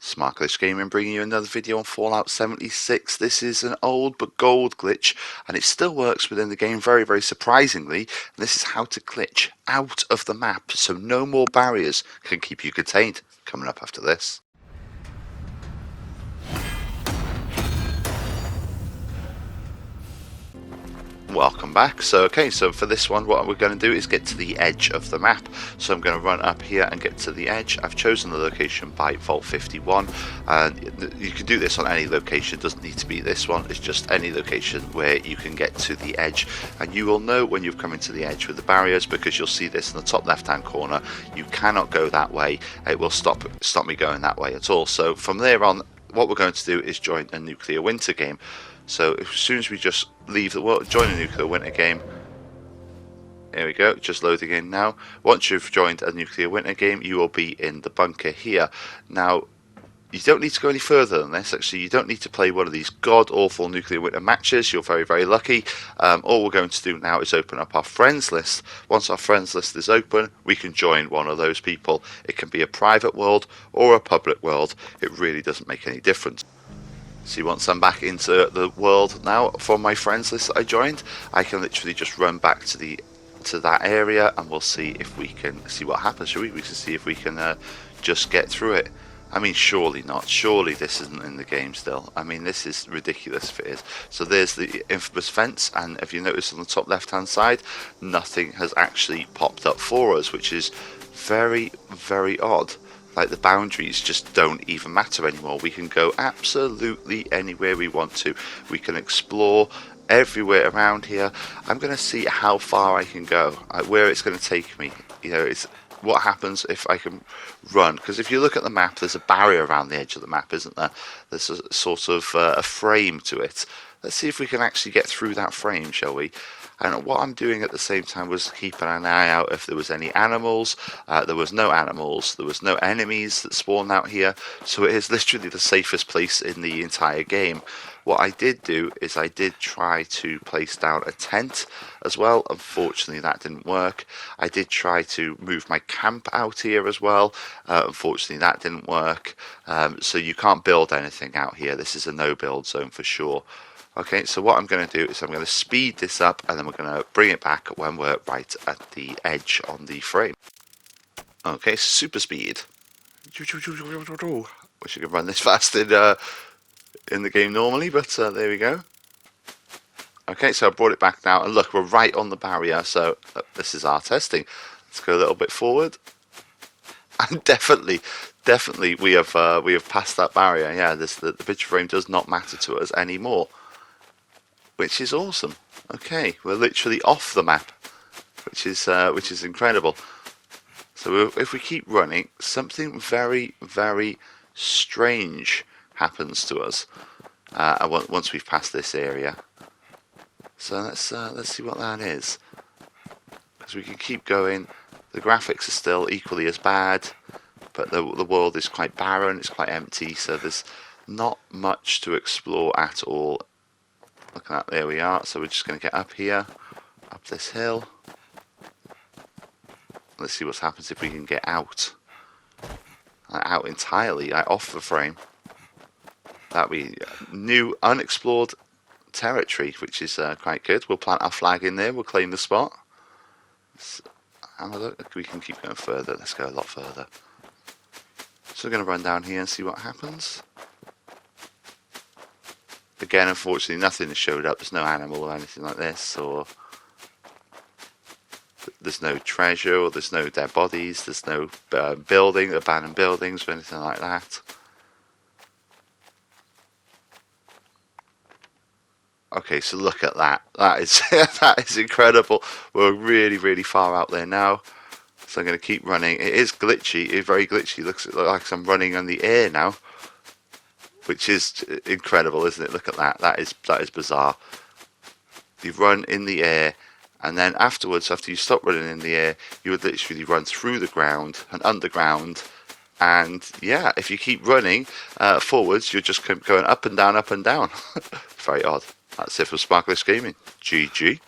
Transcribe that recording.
Smartglitch Gaming bringing you another video on Fallout 76. This is an old but gold glitch and it still works within the game very surprisingly. This is how to glitch out of the map so no more barriers can keep you contained. Coming up after this. Welcome back. So for this one what we're going to do is get to the edge of the map. So I'm going to run up here and get to the edge. I've chosen the location by Vault 51 and you can do this on any location, it doesn't need to be this one, it's just any location where you can get to the edge, and you will know when you've come into the edge with the barriers because you'll see this in the top left hand corner. You cannot go that way, it will stop me going that way at all. So from there on what we're going to do is join a nuclear winter game. So as soon as we just leave the world, join a nuclear winter game. Here we go, just loading in now. Once you've joined a nuclear winter game, you will be in the bunker here. Now, you don't need to go any further than this. Actually, you don't need to play one of these god-awful nuclear winter matches. You're very lucky. All we're going to do now is open up our friends list. Once our friends list is open, we can join one of those people. It can be a private world or a public world. It really doesn't make any difference. See, once I'm back into the world now from my friends list that I joined, I can literally just run back to that area and we'll see if we can see what happens. Shall we? We can see if we can just get through it. I mean, surely not. Surely this isn't in the game still. I mean, this is ridiculous if it is. So there's the infamous fence, and if you notice on the top left hand side, nothing has actually popped up for us, which is very odd. Like, the boundaries just don't even matter anymore. We can go absolutely anywhere we want to. We can explore everywhere around here. I'm going to see how far I can go, where it's going to take me. You know, it's what happens if I can run. Because if you look at the map, there's a barrier around the edge of the map, isn't there? There's a sort of a frame to it. Let's see if we can actually get through that frame, shall we? And what I'm doing at the same time was keeping an eye out if there was any animals. There was no animals, there was no enemies that spawned out here, so it is literally the safest place in the entire game. What I did do is I did try to place down a tent as well. Unfortunately that didn't work. I did try to move my camp out here as well. Unfortunately that didn't work. So you can't build anything out here. This is a no build zone for sure. Okay, so what I'm going to do is I'm going to speed this up and then we're going to bring it back when we're right at the edge on the frame. Okay, super speed. Wish you could run this fast in the game normally, but there we go. Okay, so I brought it back now, and look, we're right on the barrier, so this is our testing. Let's go a little bit forward. And definitely we have passed that barrier. Yeah, the picture frame does not matter to us anymore, which is awesome. Okay, we're literally off the map, which is incredible. So if we keep running, something very strange happens to us once we've passed this area. So let's see what that is, because we can keep going. The graphics are still equally as bad, but the world is quite barren, it's quite empty, so there's not much to explore at all. Look at that, there we are. So we're just going to get up here, up this hill. Let's see what happens if we can get out. Out entirely, off the frame. That'd be new, unexplored territory, which is quite good. We'll plant our flag in there, we'll claim the spot. Have a look, we can keep going further. Let's go a lot further. So we're going to run down here and see what happens. Again, unfortunately, nothing has showed up. There's no animal or anything like this, or there's no treasure, or there's no dead bodies. There's no abandoned buildings, or anything like that. Okay, so look at that. That is that is incredible. We're really far out there now. So I'm going to keep running. It is glitchy. It's very glitchy. It looks like I'm running on the air now, which is incredible, isn't it? Look at that. That is bizarre. You run in the air, and then afterwards, after you stop running in the air, you would literally run through the ground and underground. And yeah, if you keep running forwards, you're just going up and down. Very odd. That's it for Smartglitch Gaming. GG.